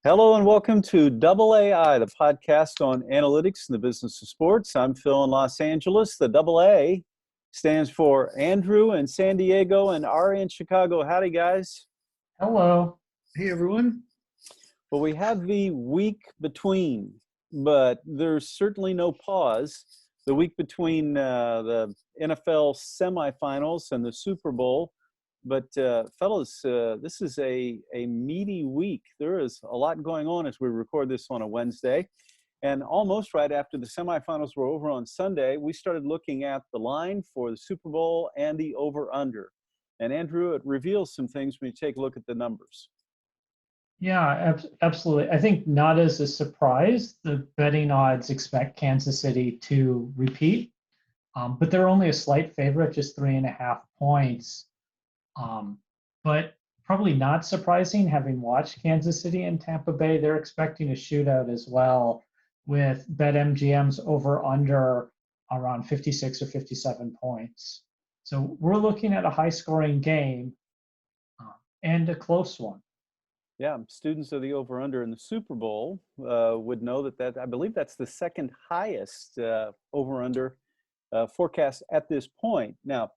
Hello and welcome to Double AI, the podcast on analytics in the business of sports. I'm Phil in Los Angeles. The Double A stands for Andrew in San Diego and Ari in Chicago. Howdy, guys. Hello. Hey everyone. Well, we have the week between, but there's certainly no pause. The week between the NFL semifinals and the Super Bowl. But fellas, this is a meaty week. There is a lot going on as we record this on a Wednesday. And almost right after the semifinals were over on Sunday, we started looking at the line for the Super Bowl and the over-under. And Andrew, it reveals some things when you take a look at the numbers. Yeah, absolutely. I think not as a surprise, the betting odds expect Kansas City to repeat, but they're only a slight favorite, just 3.5 points. But probably not surprising, having watched Kansas City and Tampa Bay, they're expecting a shootout as well, with BetMGM's over/under around 56 or 57 points. So we're looking at a high-scoring game and a close one. Yeah, students of the over-under in the Super Bowl would know that I believe that's the second highest over-under forecast at this point. Now,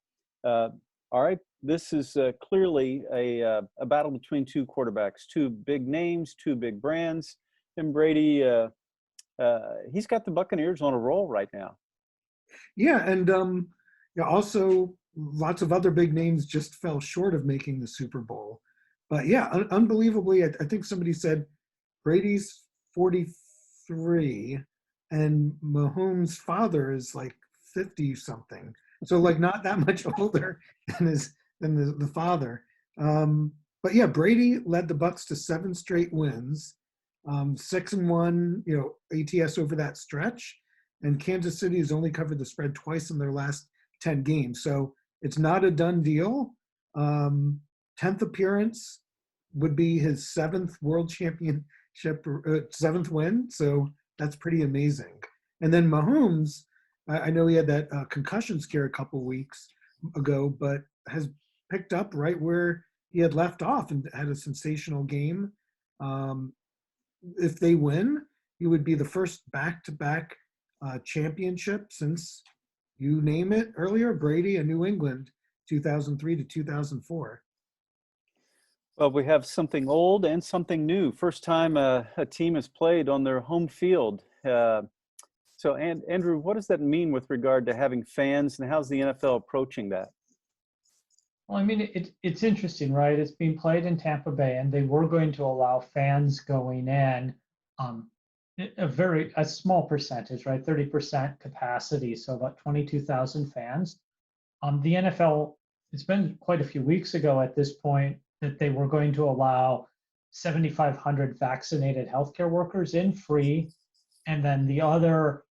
all right, this is clearly a battle between two quarterbacks, two big names, two big brands. And Brady, he's got the Buccaneers on a roll right now. Yeah, and also lots of other big names just fell short of making the Super Bowl. But yeah, unbelievably, I think somebody said Brady's 43 and Mahomes' father is like 50 something. So like not that much older than the father. But yeah, Brady led the Bucks to 7 straight wins, 6-1, ATS over that stretch. And Kansas City has only covered the spread twice in their last 10 games. So it's not a done deal. 10th appearance would be his 7th world championship, 7th win. So that's pretty amazing. And then Mahomes, I know he had that concussion scare a couple weeks ago, but has picked up right where he had left off and had a sensational game. If they win, he would be the first back-to-back championship since, you name it earlier, Brady and New England, 2003 to 2004. Well, we have something old and something new. First time a team has played on their home field. So, Andrew, what does that mean with regard to having fans, and how's the NFL approaching that? Well, I mean, it's interesting, right? It's being played in Tampa Bay, and they were going to allow fans going in, um, a small percentage, right? 30% capacity, so about 22,000 fans. The NFL, it's been quite a few weeks ago at this point that they were going to allow 7,500 vaccinated healthcare workers in free, and then the other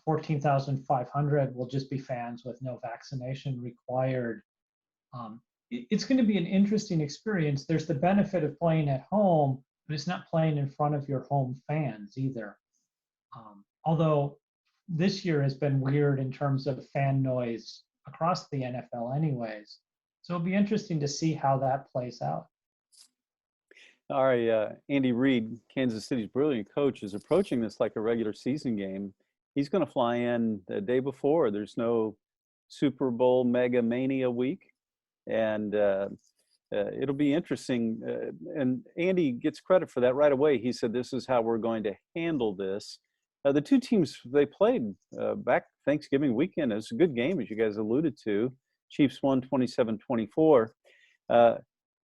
14,500 will just be fans with no vaccination required. It's going to be an interesting experience. There's the benefit of playing at home, but it's not playing in front of your home fans either. Although this year has been weird in terms of fan noise across the NFL anyways. So it'll be interesting to see how that plays out. All right, Andy Reid, Kansas City's brilliant coach, is approaching this like a regular season game. He's going to fly in the day before. There's no Super Bowl Mega Mania week, and it'll be interesting. And Andy gets credit for that right away. He said, "This is how we're going to handle this." The two teams they played back Thanksgiving weekend. It was a good game, as you guys alluded to. Chiefs won 27-24.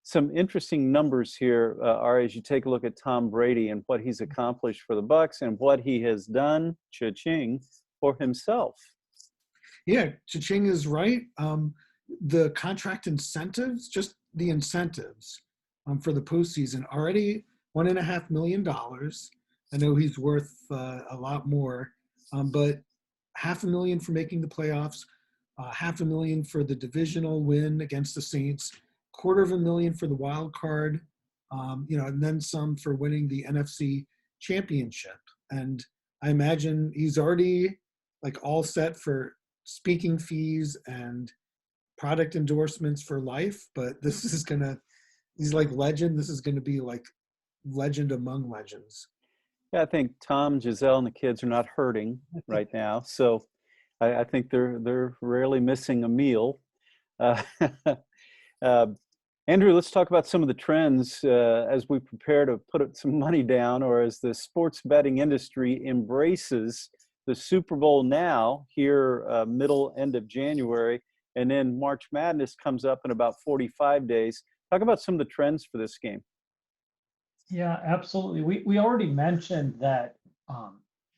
Some interesting numbers here are as you take a look at Tom Brady and what he's accomplished for the Bucks and what he has done, cha-ching, for himself. Yeah, cha-ching is right. The contract incentives, just the incentives for the postseason, already $1.5 million. I know he's worth a lot more, but $500,000 for making the playoffs, $500,000 for the divisional win against the Saints, $250,000 for the wild card, and then some for winning the NFC championship. And I imagine he's already like all set for speaking fees and product endorsements for life. But this is he's like legend. This is gonna be like legend among legends. Yeah, I think Tom, Giselle, and the kids are not hurting right now, so I think they're rarely missing a meal. Uh, uh, Andrew, let's talk about some of the trends as we prepare to put some money down, or as the sports betting industry embraces the Super Bowl now, here middle, end of January, and then March Madness comes up in about 45 days. Talk about some of the trends for this game. Yeah, absolutely. We already mentioned that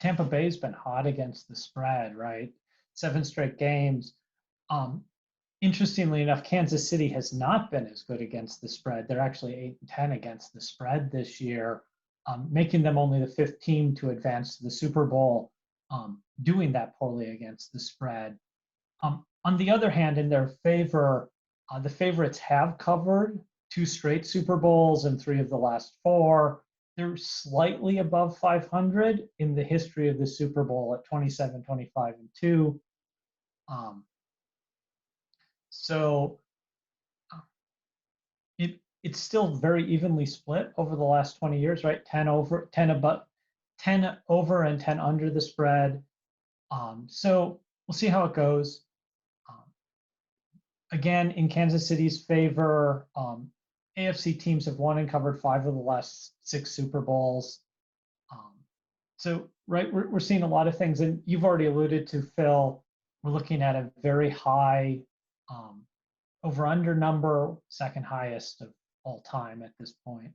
Tampa Bay's been hot against the spread, right? 7 straight games. Um, Interestingly enough, Kansas City has not been as good against the spread. They're actually 8-10 against the spread this year, making them only the 5th team to advance to the Super Bowl, doing that poorly against the spread. On the other hand, in their favor, the favorites have covered 2 straight Super Bowls and 3 of the last 4. They're slightly above 500 in the history of the Super Bowl at 27, 25, and 2. So it's still very evenly split over the last 20 years, right? 10 over, 10 above, 10 over, and 10 under the spread. So we'll see how it goes. Again, in Kansas City's favor, AFC teams have won and covered 5 of the last 6 Super Bowls. So, right, we're seeing a lot of things, and you've already alluded to, Phil, we're looking at a very high over-under number, second highest of all time at this point.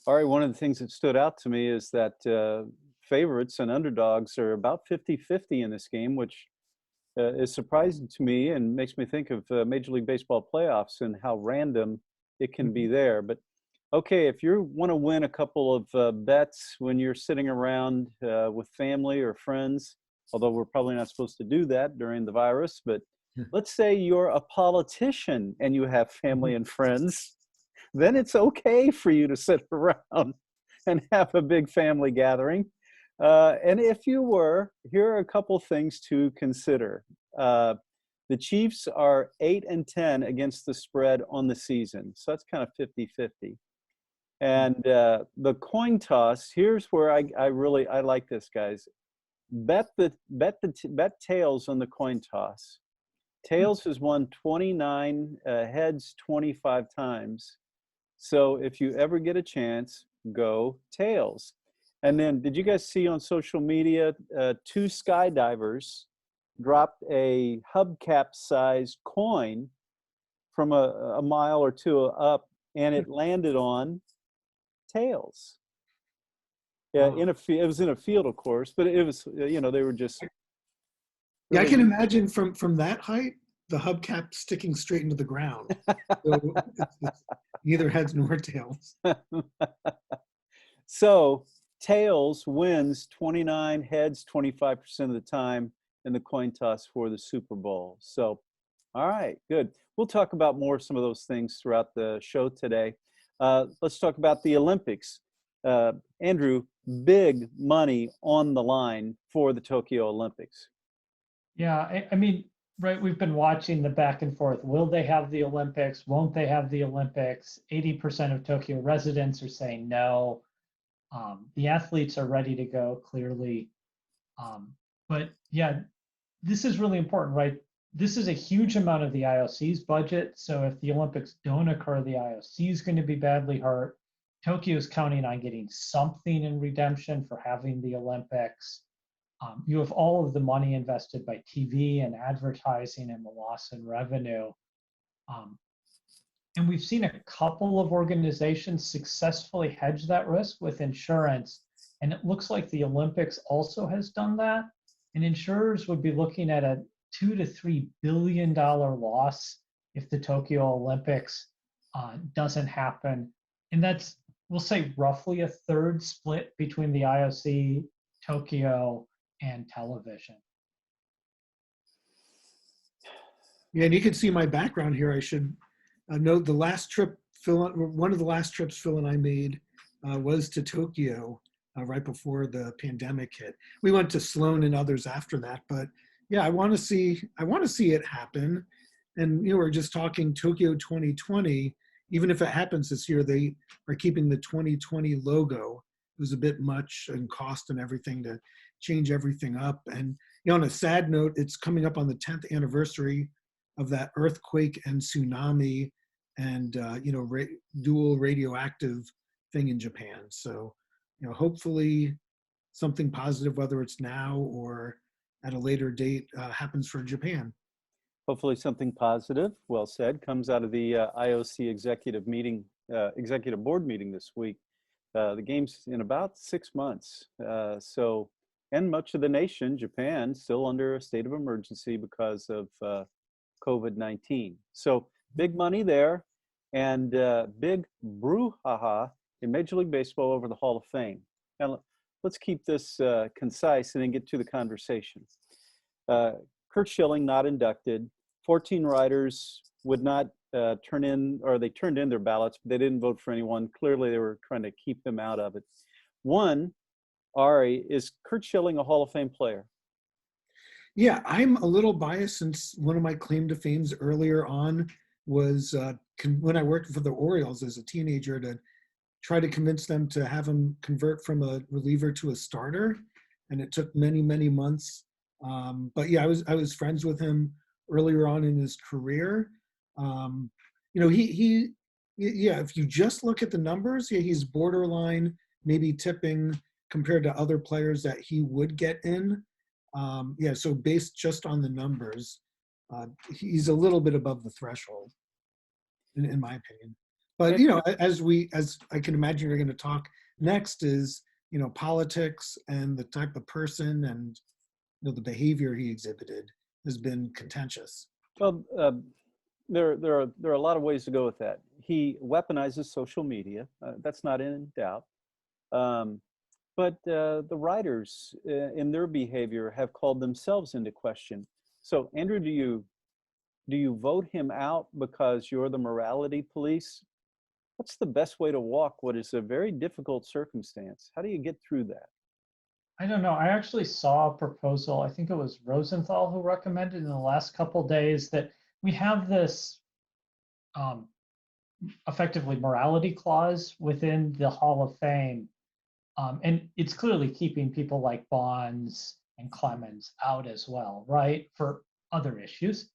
All right, one of the things that stood out to me is that favorites and underdogs are about 50-50 in this game, which is surprising to me and makes me think of Major League Baseball playoffs and how random it can be there. But okay, if you want to win a couple of bets when you're sitting around with family or friends, although we're probably not supposed to do that during the virus, but let's say you're a politician and you have family and friends, then it's okay for you to sit around and have a big family gathering. And if you were, here are a couple things to consider. The Chiefs are 8-10 against the spread on the season, so that's kind of 50-50. And the coin toss, here's where I like this, guys. Bet tails on the coin toss. Tails has won 29, heads 25 times. So if you ever get a chance, go tails. And then, did you guys see on social media, 2 skydivers dropped a hubcap-sized coin from a mile or 2 up, and it landed on tails. Yeah, it was in a field, of course, but it was, they were just. Yeah, I can imagine from that height, the hubcap sticking straight into the ground. So it's neither heads nor tails. So tails wins 29, heads 25% of the time in the coin toss for the Super Bowl. So, all right, good. We'll talk about some of those things throughout the show today. Let's talk about the Olympics. Andrew, big money on the line for the Tokyo Olympics. Yeah, I mean, right, we've been watching the back and forth. Will they have the Olympics? Won't they have the Olympics? 80% of Tokyo residents are saying no. The athletes are ready to go, clearly. But yeah, this is really important, right? This is a huge amount of the IOC's budget. So if the Olympics don't occur, the IOC is going to be badly hurt. Tokyo is counting on getting something in redemption for having the Olympics. You have all of the money invested by TV and advertising and the loss in revenue. And we've seen a couple of organizations successfully hedge that risk with insurance. And it looks like the Olympics also has done that. And insurers would be looking at a $2 to $3 billion loss if the Tokyo Olympics doesn't happen. And that's, we'll say, roughly a third split between the IOC, Tokyo, and television. Yeah, and you can see my background here. I should note the last trip, one of the last trips Phil and I made was to Tokyo right before the pandemic hit. We went to Sloan and others after that, but Yeah, I want to see it happen. And we're just talking Tokyo 2020. Even if it happens this year, they are keeping the 2020 logo. It was a bit much in cost and everything to change everything up. And on a sad note, it's coming up on the 10th anniversary of that earthquake and tsunami, and dual radioactive thing in Japan. So hopefully something positive, whether it's now or at a later date, happens for Japan. Hopefully something positive, well said, comes out of the IOC executive board meeting this week. The game's in about 6 months. And much of the nation, Japan, still under a state of emergency because of COVID-19. So big money there, and big brouhaha in Major League Baseball over the Hall of Fame. Now, let's keep this concise and then get to the conversation. Curt Schilling not inducted. 14 writers would not turn in, or they turned in their ballots, but they didn't vote for anyone. Clearly, they were trying to keep them out of it. One, Ari, is Curt Schilling a Hall of Fame player? Yeah, I'm a little biased since one of my claim to fames earlier on was when I worked for the Orioles as a teenager to try to convince them to have him convert from a reliever to a starter. And it took many, many months. But yeah, I was friends with him earlier on in his career. If you just look at the numbers, yeah, he's borderline, maybe tipping compared to other players that he would get in. So based just on the numbers, he's a little bit above the threshold, in my opinion. But as I can imagine, you're going to talk next is politics and the type of person and the behavior he exhibited has been contentious. Well, there are a lot of ways to go with that. He weaponizes social media. That's not in doubt. But the writers in their behavior have called themselves into question. So, Andrew, do you vote him out because you're the morality police? What's the best way to walk what is a very difficult circumstance? How do you get through that? I don't know. I actually saw a proposal. I think it was Rosenthal who recommended in the last couple days that we have this effectively morality clause within the Hall of Fame. And it's clearly keeping people like Bonds and Clemens out as well, right? For other issues.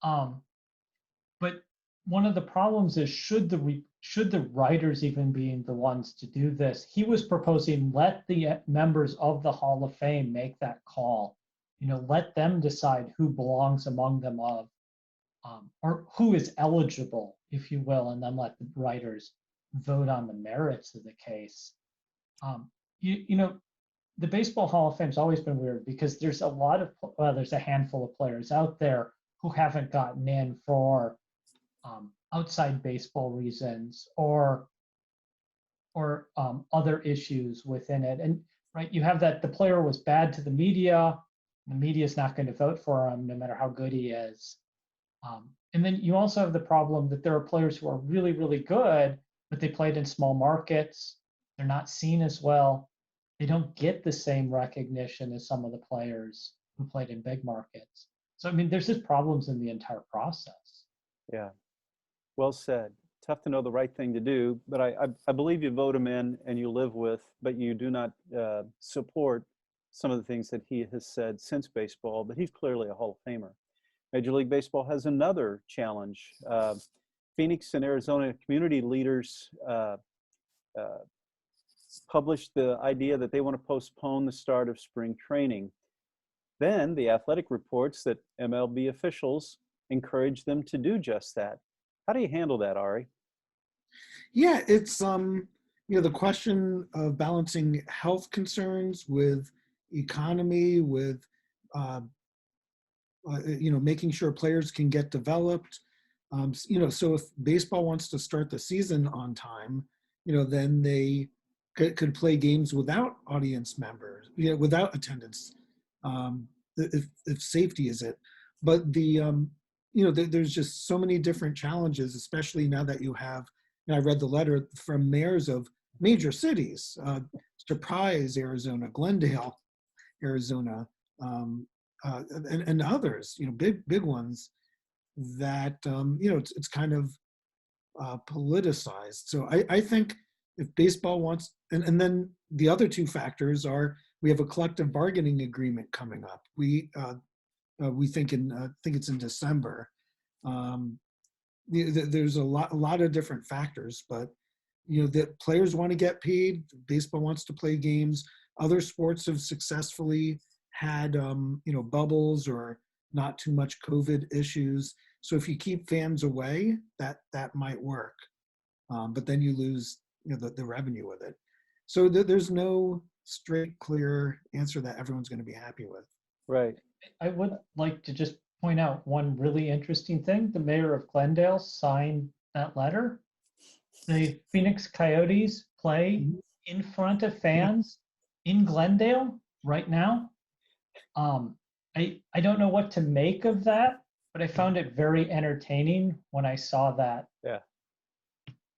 But one of the problems is should the writers even be the ones to do this? He was proposing let the members of the Hall of Fame make that call. Let them decide who belongs among them or who is eligible, if you will, and then let the writers vote on the merits of the case. The Baseball Hall of Fame's always been weird because there's there's a handful of players out there who haven't gotten in for outside baseball reasons or other issues within it. And right, you have that the player was bad to the media is not going to vote for him no matter how good he is. And then you also have the problem that there are players who are really, really good, but they played in small markets. They're not seen as well. They don't get the same recognition as some of the players who played in big markets. So, I mean, there's just problems in the entire process. Yeah, well said. Tough to know the right thing to do, but I believe you vote him in and you live with, but you do not support some of the things that he has said since baseball, but he's clearly a Hall of Famer. Major League Baseball has another challenge. Phoenix and Arizona community leaders published the idea that they want to postpone the start of spring training. Then The Athletic reports that MLB officials encourage them to do just that. How do you handle that, Ari? Yeah, it's the question of balancing health concerns with economy, with making sure players can get developed. So if baseball wants to start the season on time, then they could play games without audience members, without attendance, if safety is it. But there's just so many different challenges, especially now that you have, and I read the letter from mayors of major cities, Surprise, Arizona, Glendale, Arizona, and others, big ones that it's kind of politicized. So I think if baseball wants, and then the other two factors are we have a collective bargaining agreement coming up. We think think it's in December. There's a lot of different factors, but the players want to get paid. Baseball wants to play games. Other sports have successfully had bubbles or not too much COVID issues. So if you keep fans away, that might work, but then you lose the revenue with it. So there's no straight, clear answer that everyone's going to be happy with. Right. I would like to just point out one really interesting thing. The mayor of Glendale signed that letter. The Phoenix Coyotes play in front of fans in Glendale right now. I don't know what to make of that, but I found it very entertaining when I saw that. Yeah.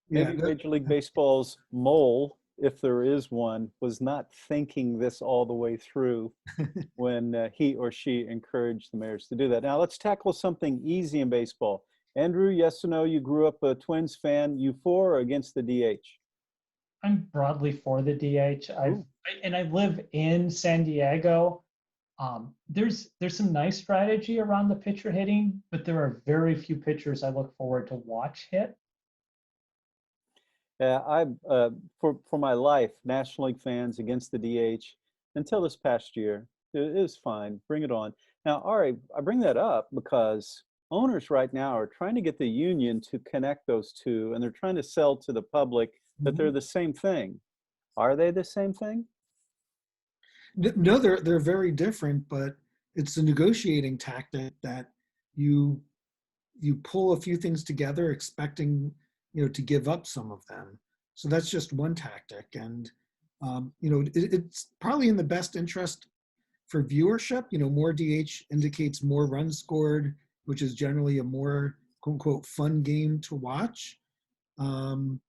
Yeah, Maybe Major League Baseball's mole, if there is one, was not thinking this all the way through when he or she encouraged the mayors to do that. Now let's tackle something easy in baseball. Andrew, yes or no, you grew up a Twins fan, you for or against the DH? I'm broadly for the DH. I live in San Diego. There's some nice strategy around the pitcher hitting, but there are very few pitchers I look forward to watch hit. Yeah, for my life, National League fans against the DH until this past year. It is fine. Bring it on. Now, Ari, I bring that up because owners right now are trying to get the union to connect those two, and they're trying to sell to the public that they're the same thing. Are they the same thing? No, they're very different, but it's a negotiating tactic that you pull a few things together, expecting to give up some of them. So that's just one tactic, and it's probably in the best interest for viewership. More DH indicates more runs scored, which is generally a more quote unquote fun game to watch. And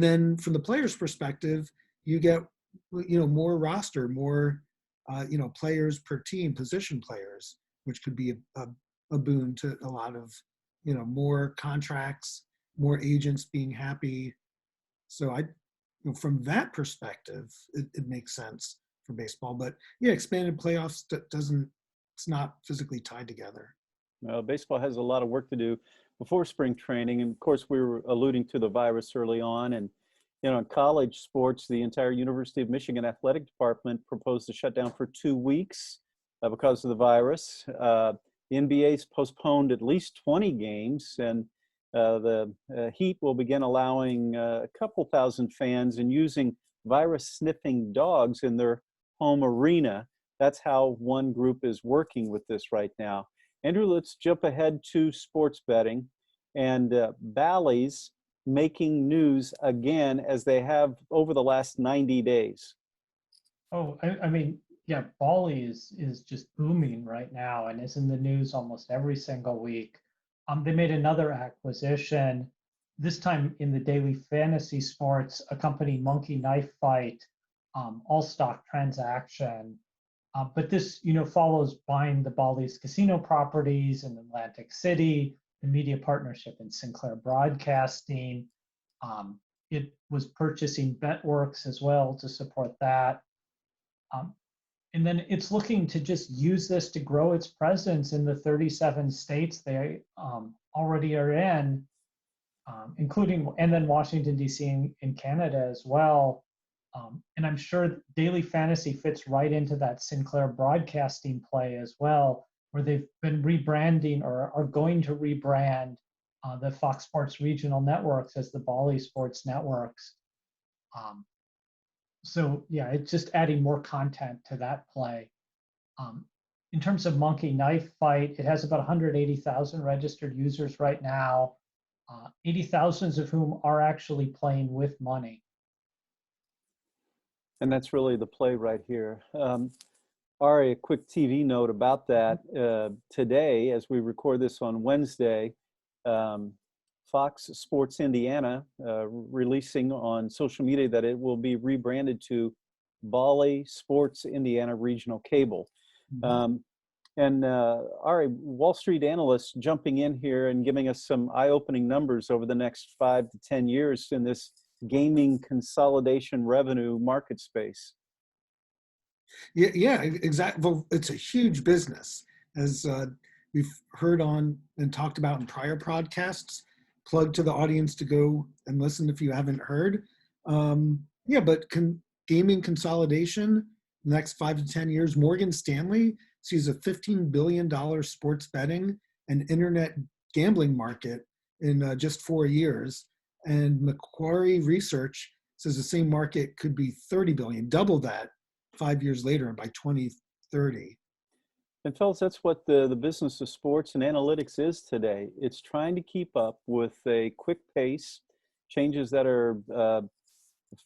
then from the player's perspective, you get more roster, more players per team, position players, which could be a boon to a lot of more contracts, more agents being happy. So from that perspective, it makes sense for baseball. But yeah, expanded playoffs it's not physically tied together. Well, baseball has a lot of work to do before spring training. And of course, we were alluding to the virus early on. And, in college sports, the entire University of Michigan athletic department proposed to shut down for 2 weeks because of the virus. The NBA's postponed at least 20 games, and the Heat will begin allowing a couple thousand fans and using virus-sniffing dogs in their home arena. That's how one group is working with this right now. Andrew, let's jump ahead to sports betting. And Bally's making news again, as they have over the last 90 days. Oh, I mean, yeah, Bally is just booming right now and is in the news almost every single week. They made another acquisition, this time in the daily fantasy sports, a company, Monkey Knife Fight, all stock transaction. But this, follows buying the Bally's casino properties in Atlantic City, the media partnership in Sinclair Broadcasting. It was purchasing BetWorks as well to support that. And then it's looking to just use this to grow its presence in the 37 states they already are in, including, and then Washington, D.C. in Canada as well. And I'm sure Daily Fantasy fits right into that Sinclair Broadcasting play as well, where they've been rebranding or are going to rebrand the Fox Sports regional networks as the Bally Sports networks. So yeah, it's just adding more content to that play. In terms of Monkey Knife Fight, it has about 180,000 registered users right now, 80,000 of whom are actually playing with money. And that's really the play right here. Ari, a quick TV note about that. Today, as we record this on Wednesday, Fox Sports Indiana releasing on social media that it will be rebranded to Bally Sports Indiana Regional Cable. And all right, Wall Street analysts jumping in here and giving us some eye-opening numbers over the next 5 to 10 years in this gaming consolidation revenue market space. Yeah, yeah, exactly. Well, it's a huge business, as we've heard on and talked about in prior podcasts. Plug to the audience to go and listen if you haven't heard. Yeah, but gaming consolidation, next 5 to 10 years, Morgan Stanley sees a $15 billion sports betting and internet gambling market in just 4 years. And Macquarie Research says the same market could be 30 billion, double that 5 years later by 2030. And fellas, that's what the business of sports and analytics is today. It's trying to keep up with a quick pace, changes that are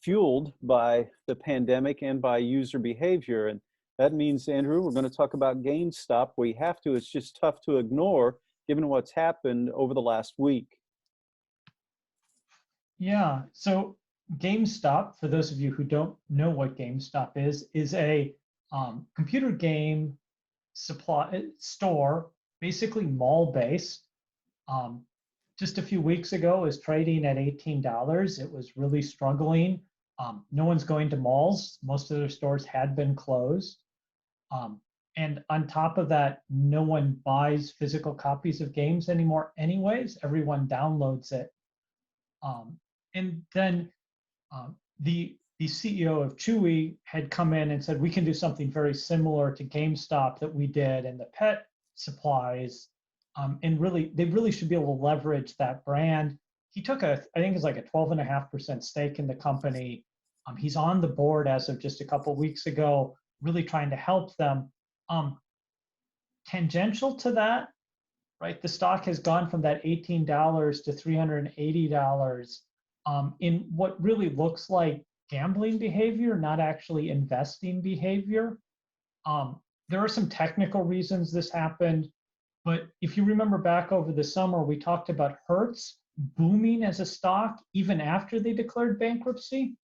fueled by the pandemic and by user behavior. And that means, Andrew, we're going to talk about GameStop. We have to. It's just tough to ignore given what's happened over the last week. Yeah, so GameStop, for those of you who don't know what GameStop is a computer game supply store, basically mall-based. Just a few weeks ago, it was trading at $18. It was really struggling. No one's going to malls. Most of their stores had been closed. And on top of that, no one buys physical copies of games anymore anyways. Everyone downloads it. And then the CEO of Chewy had come in and said, we can do something very similar to GameStop that we did in the pet supplies. And really, they really should be able to leverage that brand. He took I think it's like a 12.5% stake in the company. He's on the board as of just a couple of weeks ago, really trying to help them. Tangential to that, right? The stock has gone from that $18 to $380 in what really looks like gambling behavior, not actually investing behavior. There are some technical reasons this happened, but if you remember back over the summer, we talked about Hertz booming as a stock even after they declared bankruptcy.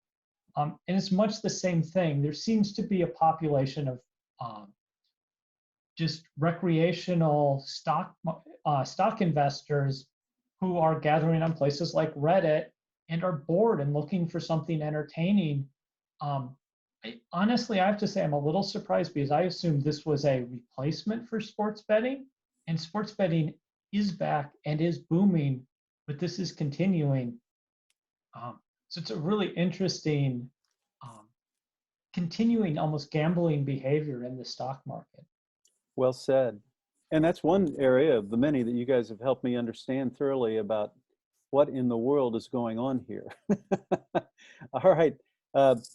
And it's much the same thing. There seems to be a population of just recreational stock investors who are gathering on places like Reddit and are bored and looking for something entertaining. Honestly, I have to say I'm a little surprised because I assumed this was a replacement for sports betting, and sports betting is back and is booming, but this is continuing. So it's a really interesting, continuing almost gambling behavior in the stock market. Well said. And that's one area of the many that you guys have helped me understand thoroughly about what in the world is going on here. All right,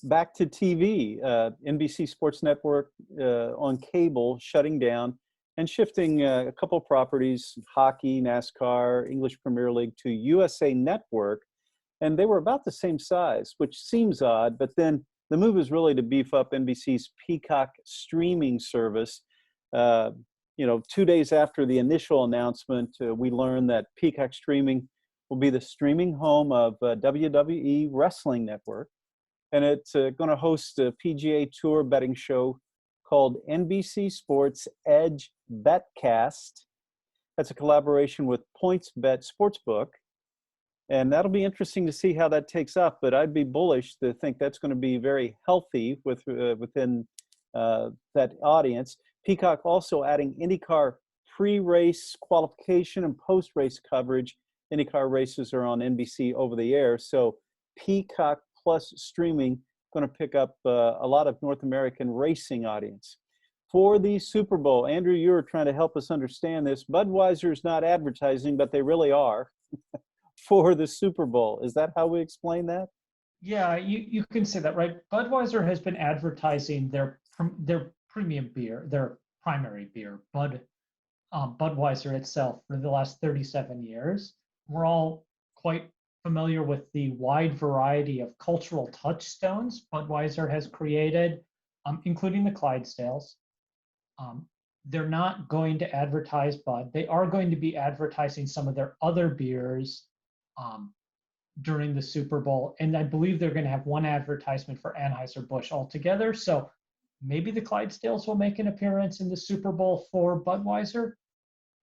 back to TV. NBC Sports Network on cable shutting down and shifting a couple of properties, hockey, NASCAR, English Premier League, to USA Network. And they were about the same size, which seems odd, but then the move is really to beef up NBC's Peacock streaming service. 2 days after the initial announcement, we learned that Peacock streaming will be the streaming home of WWE Wrestling Network. And it's going to host a PGA Tour betting show called NBC Sports Edge Betcast. That's a collaboration with PointsBet Sportsbook. And that'll be interesting to see how that takes up. But I'd be bullish to think that's going to be very healthy within that audience. Peacock also adding IndyCar pre-race qualification and post-race coverage. IndyCar races are on NBC over the air. So Peacock plus streaming going to pick up a lot of North American racing audience. For the Super Bowl, Andrew, you were trying to help us understand this. Budweiser's not advertising, but they really are for the Super Bowl. Is that how we explain that? Yeah, you can say that, right? Budweiser has been advertising their premium beer, their primary beer, Budweiser itself, for the last 37 years. We're all quite familiar with the wide variety of cultural touchstones Budweiser has created, including the Clydesdales. They're not going to advertise Bud. They are going to be advertising some of their other beers during the Super Bowl. And I believe they're going to have one advertisement for Anheuser-Busch altogether. So Maybe the Clydesdales will make an appearance in the Super Bowl for Budweiser.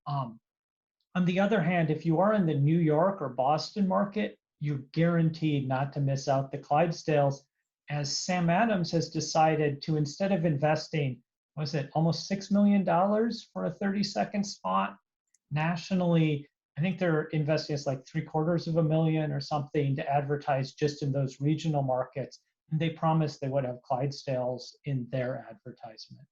On the other hand, if you are in the New York or Boston market, you're guaranteed not to miss out the Clydesdales, as Sam Adams has decided to, instead of investing, was it almost $6 million for a 30-second spot nationally, I think they're investing it's like $750,000 or something to advertise just in those regional markets. And they promised they would have Clydesdales in their advertisement.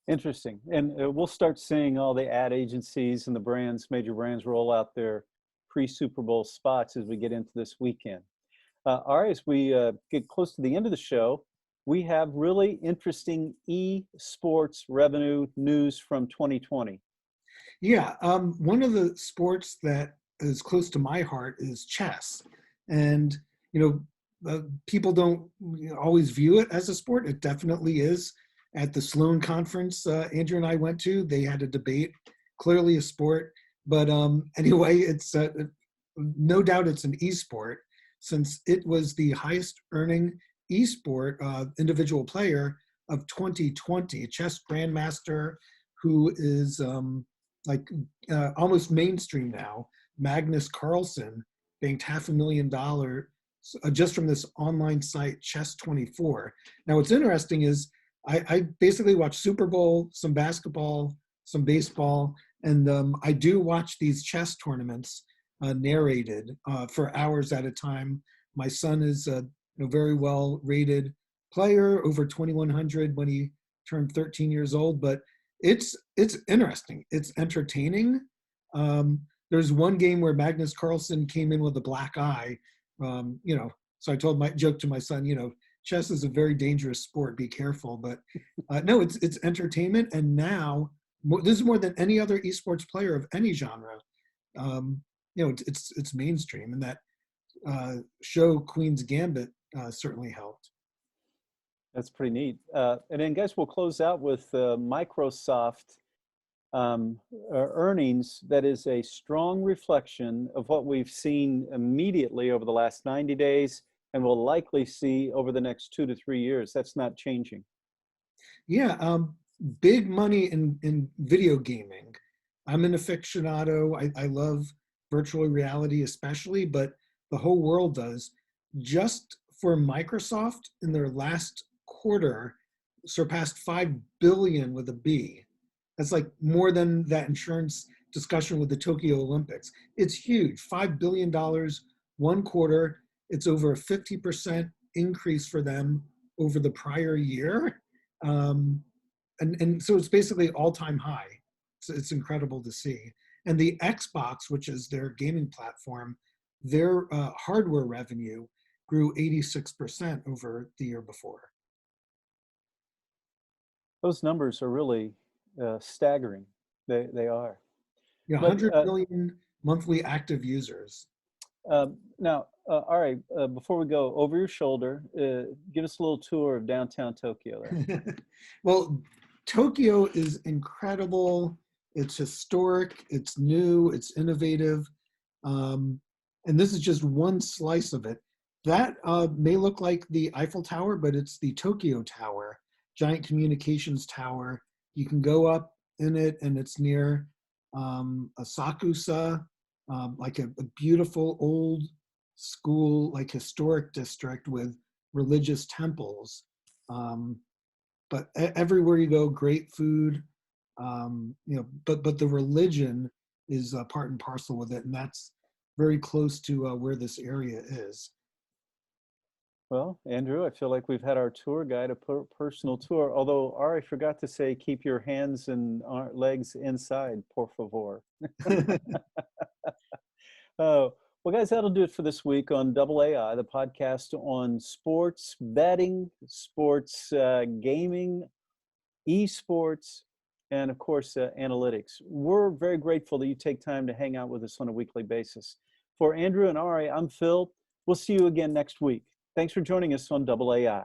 Interesting. And we'll start seeing all the ad agencies and the brands, major brands, roll out their pre-Super Bowl spots as we get into this weekend. All right, as we get close to the end of the show, we have really interesting esports revenue news from 2020. Yeah, one of the sports that is close to my heart is chess. And, people don't always view it as a sport. It definitely is. At the Sloan conference Andrew and I went to, they had a debate, clearly a sport. But anyway, it's no doubt it's an esport, since it was the highest earning esport individual player of 2020, a chess grandmaster who is almost mainstream now, Magnus Carlsen, banked $500,000 just from this online site, Chess24. Now, what's interesting is I basically watch Super Bowl, some basketball, some baseball, and I do watch these chess tournaments narrated for hours at a time. My son is a very well rated player, over 2,100 when he turned 13 years old, but it's interesting. It's entertaining. There's one game where Magnus Carlsen came in with a black eye, so I joked to my son, chess is a very dangerous sport. Be careful. But no, it's entertainment. And now this is more than any other esports player of any genre. It's mainstream, and that show Queen's Gambit certainly helped. That's pretty neat. And then, guys, we'll close out with Microsoft earnings that is a strong reflection of what we've seen immediately over the last 90 days and will likely see over the next 2 to 3 years. That's not changing. Yeah, big money in video gaming. I'm an aficionado. I love virtual reality especially, but the whole world does. Just for Microsoft, in their last quarter, surpassed 5 billion with a B. That's like more than that insurance discussion with the Tokyo Olympics. It's huge, $5 billion one quarter. It's over a 50% increase for them over the prior year. And so it's basically all-time high. So it's incredible to see. And the Xbox, which is their gaming platform, their hardware revenue grew 86% over the year before. Those numbers are really staggering. They are. Yeah, 100 million monthly active users. Now, all right, before we go, over your shoulder, give us a little tour of downtown Tokyo there. Well, Tokyo is incredible. It's historic, it's new, it's innovative. And this is just one slice of it. That may look like the Eiffel Tower, but it's the Tokyo Tower, giant communications tower. You can go up in it, and it's near Asakusa, like a beautiful old school, like historic district with religious temples. But everywhere you go, great food. But the religion is part and parcel with it, and that's very close to where this area is. Well, Andrew, I feel like we've had our tour guide, a personal tour. Although Ari forgot to say, keep your hands and legs inside, por favor. Well, guys, that'll do it for this week on Double AI, the podcast on sports betting, sports gaming, esports, and of course, analytics. We're very grateful that you take time to hang out with us on a weekly basis. For Andrew and Ari, I'm Phil. We'll see you again next week. Thanks for joining us on Double AI.